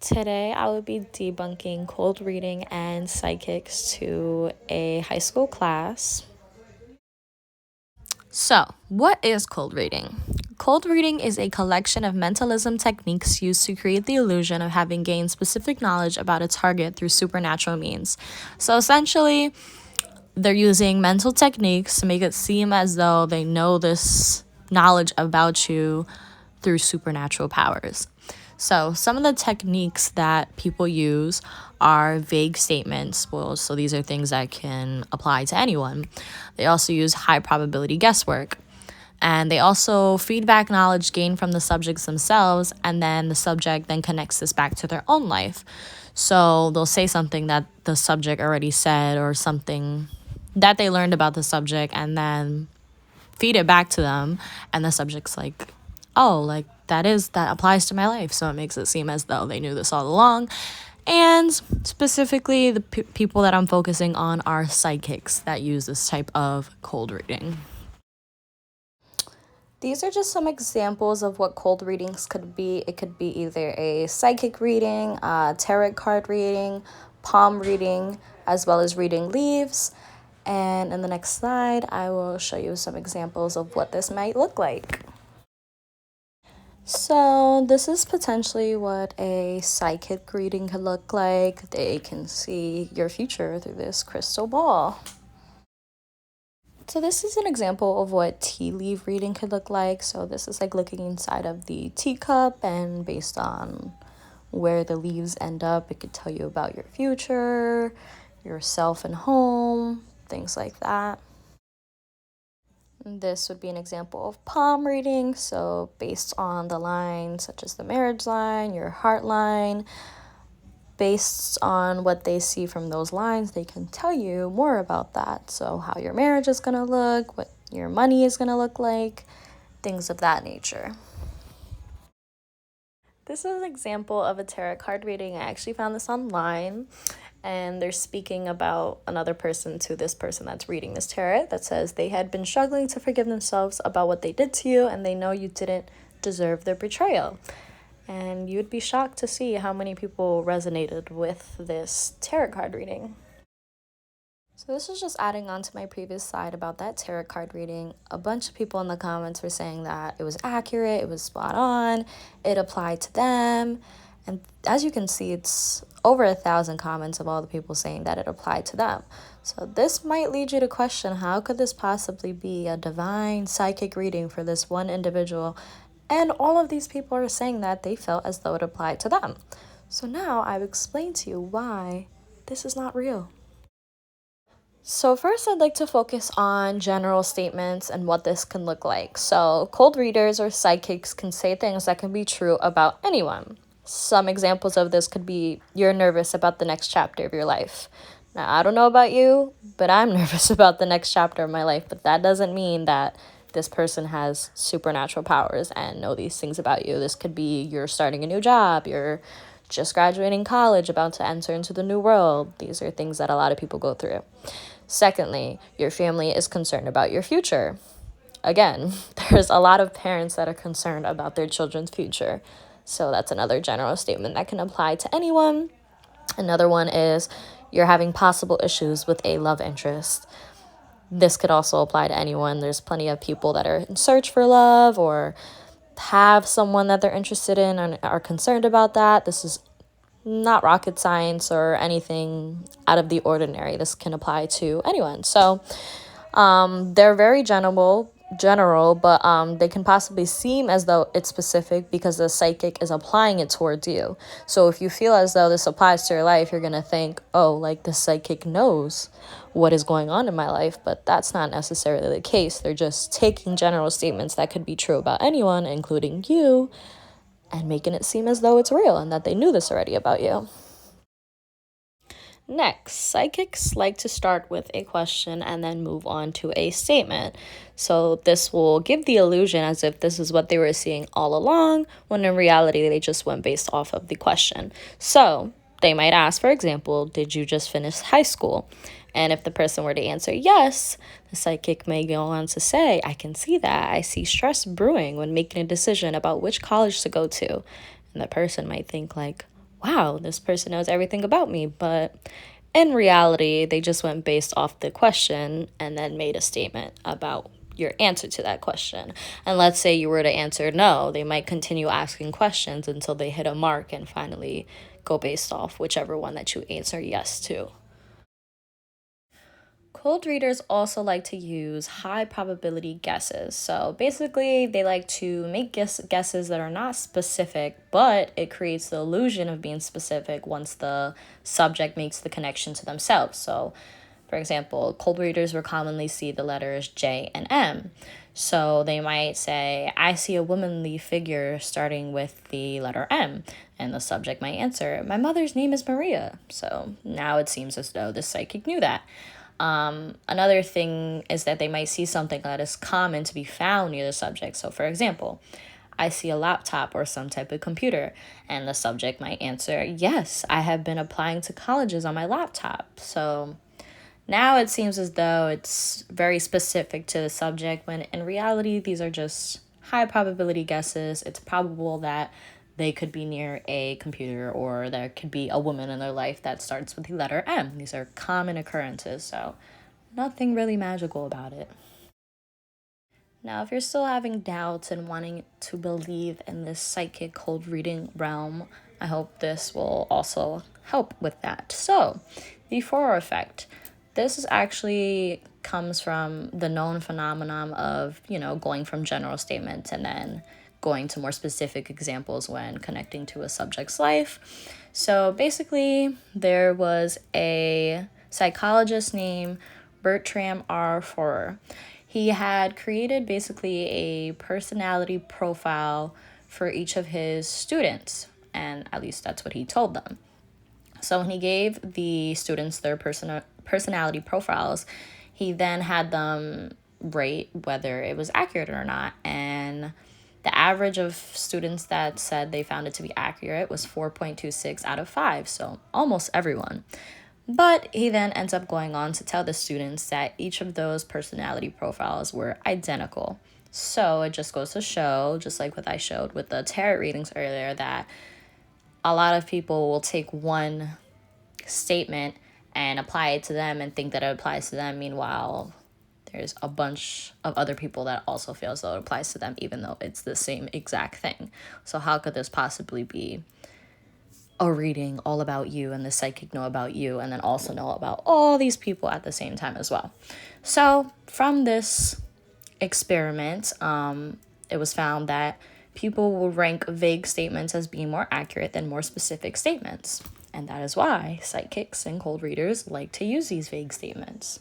Today, I will be debunking cold reading and psychics to a high school class. So, what is cold reading? Cold reading is a collection of mentalism techniques used to create the illusion of having gained specific knowledge about a target through supernatural means. So, essentially, they're using mental techniques to make it seem as though they know this knowledge about you through supernatural powers. So some of the techniques that people use are vague statements. Well, so these are things that can apply to anyone. They also use high probability guesswork. And they also feedback knowledge gained from the subjects themselves, and then the subject then connects this back to their own life. So they'll say something that the subject already said or something that they learned about the subject and then feed it back to them. And the subject's like, oh, like that applies to my life. So it makes it seem as though they knew this all along. And specifically, the people that I'm focusing on are psychics that use this type of cold reading. These are just some examples of what cold readings could be. It could be either a psychic reading, a tarot card reading, palm reading, as well as reading leaves. And in the next slide, I will show you some examples of what this might look like. So this is potentially what a psychic reading could look like. They can see your future through this crystal ball. So this is an example of what tea leaf reading could look like. So this is like looking inside of the teacup, and based on where the leaves end up, it could tell you about your future, yourself and home, things like that. This would be an example of palm reading. So based on the lines such as the marriage line, your heart line, based on what they see from those lines, they can tell you more about that. So how your marriage is going to look, what your money is going to look like, things of that nature. This is an example of a tarot card reading. I actually found this online, and they're speaking about another person to this person that's reading this tarot that says they had been struggling to forgive themselves about what they did to you, and they know you didn't deserve their betrayal. And you would be shocked to see how many people resonated with this tarot card reading. So this is just adding on to my previous slide about that tarot card reading. A bunch of people in the comments were saying that it was accurate, it was spot on, it applied to them. And as you can see, it's over 1,000 comments of all the people saying that it applied to them. So this might lead you to question, how could this possibly be a divine psychic reading for this one individual? And all of these people are saying that they felt as though it applied to them. So now I've explained to you why this is not real. So first, I'd like to focus on general statements and what this can look like. So cold readers or psychics can say things that can be true about anyone. Some examples of this could be, you're nervous about the next chapter of your life. Now, I don't know about you, but I'm nervous about the next chapter of my life. But that doesn't mean that this person has supernatural powers and know these things about you. This could be you're starting a new job, you're just graduating college, about to enter into the new world. These are things that a lot of people go through. Secondly, your family is concerned about your future. Again, there's a lot of parents that are concerned about their children's future. So that's another general statement that can apply to anyone. Another one is you're having possible issues with a love interest. This could also apply to anyone. There's plenty of people that are in search for love or have someone that they're interested in and are concerned about that. This is not rocket science or anything out of the ordinary. This can apply to anyone. So they're very general, but they can possibly seem as though it's specific because the psychic is applying it towards you. So if you feel as though this applies to your life, you're going to think, oh, like the psychic knows what is going on in my life, but that's not necessarily the case. They're just taking general statements that could be true about anyone, including you, and making it seem as though it's real and that they knew this already about you. Next, psychics like to start with a question and then move on to a statement. So this will give the illusion as if this is what they were seeing all along, when in reality they just went based off of the question. So they might ask, for example, did you just finish high school? And if the person were to answer yes, the psychic may go on to say, I can see that. I see stress brewing when making a decision about which college to go to. And the person might think like, wow, this person knows everything about me. But in reality, they just went based off the question and then made a statement about your answer to that question. And let's say you were to answer no, they might continue asking questions until they hit a mark and finally go based off whichever one that you answer yes to. Cold readers also like to use high probability guesses. So basically, they like to make guesses that are not specific, but it creates the illusion of being specific once the subject makes the connection to themselves. So, for example, cold readers will commonly see the letters J and M. So they might say, I see a womanly figure starting with the letter M. And the subject might answer, my mother's name is Maria. So now it seems as though the psychic knew that. Another thing is that they might see something that is common to be found near the subject. So, for example, I see a laptop or some type of computer, and the subject might answer, yes, I have been applying to colleges on my laptop. So now it seems as though it's very specific to the subject, when in reality, these are just high probability guesses. It's probable that they could be near a computer, or there could be a woman in their life that starts with the letter M. These are common occurrences, so nothing really magical about it. Now, if you're still having doubts and wanting to believe in this psychic cold reading realm, I hope this will also help with that. So, the Forer effect. This is actually comes from the known phenomenon of, going from general statements and then going to more specific examples when connecting to a subject's life. So basically, there was a psychologist named Bertram R. Forer. He had created basically a personality profile for each of his students, and at least that's what he told them. So when he gave the students their personality profiles, he then had them rate whether it was accurate or not. And the average of students that said they found it to be accurate was 4.26 out of 5, so almost everyone. But he then ends up going on to tell the students that each of those personality profiles were identical. So it just goes to show, just like what I showed with the tarot readings earlier, that a lot of people will take one statement and apply it to them and think that it applies to them. Meanwhile, there's a bunch of other people that also feel as though it applies to them, even though it's the same exact thing. So how could this possibly be a reading all about you and the psychic know about you and then also know about all these people at the same time as well? So from this experiment, it was found that people will rank vague statements as being more accurate than more specific statements. And that is why psychics and cold readers like to use these vague statements.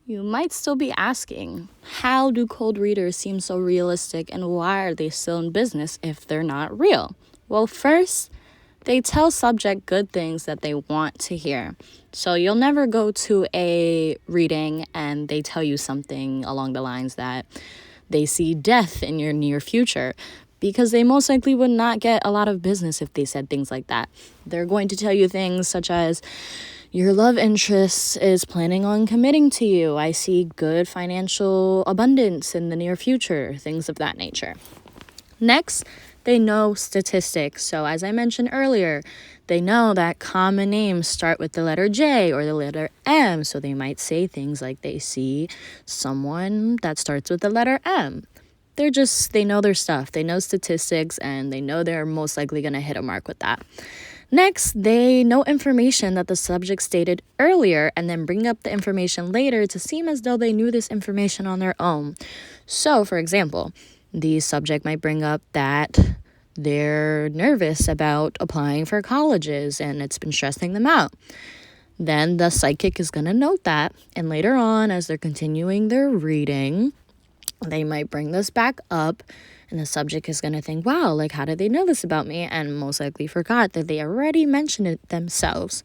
You might still be asking, how do cold readers seem so realistic and why are they still in business if they're not real? Well, first, they tell subject good things that they want to hear. So you'll never go to a reading and they tell you something along the lines that they see death in your near future, because they most likely would not get a lot of business if they said things like that. They're going to tell you things such as, your love interest is planning on committing to you. I see good financial abundance in the near future, things of that nature. Next, they know statistics. So as I mentioned earlier, they know that common names start with the letter J or the letter M. So they might say things like they see someone that starts with the letter M. They know their stuff. They know statistics and they know they're most likely going to hit a mark with that. Next, they know information that the subject stated earlier and then bring up the information later to seem as though they knew this information on their own. So, for example, the subject might bring up that they're nervous about applying for colleges and it's been stressing them out. Then the psychic is going to note that, and later on, as they're continuing their reading, they might bring this back up, and the subject is going to think, wow, like, how did they know this about me? And most likely forgot that they already mentioned it themselves.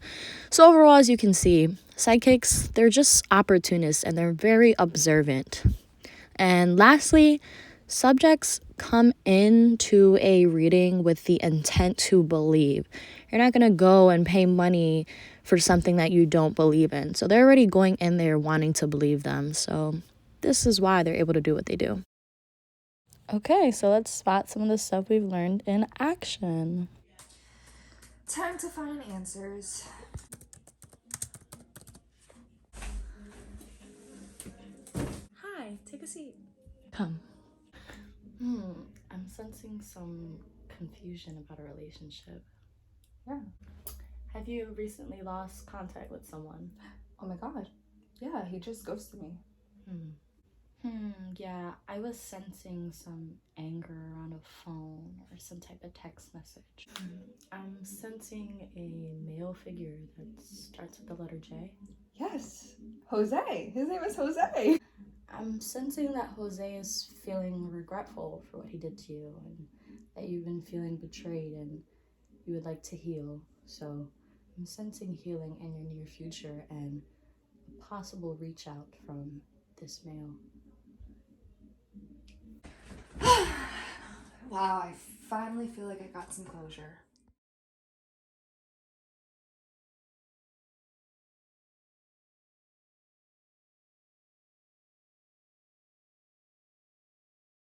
So overall, as you can see, psychics, they're just opportunists and they're very observant. And lastly, subjects come into a reading with the intent to believe. You're not going to go and pay money for something that you don't believe in. So they're already going in there wanting to believe them. So this is why they're able to do what they do. Okay, so let's spot some of the stuff we've learned in action. Time to find answers. Hi, take a seat. Come. I'm sensing some confusion about a relationship. Yeah. Have you recently lost contact with someone? Oh my god. Yeah, he just ghosted me. Yeah, I was sensing some anger on a phone or some type of text message. I'm sensing a male figure that starts with the letter J. Yes. Jose. His name is Jose. I'm sensing that Jose is feeling regretful for what he did to you and that you've been feeling betrayed and you would like to heal. So I'm sensing healing in your near future and a possible reach out from this male. Wow, I finally feel like I got some closure.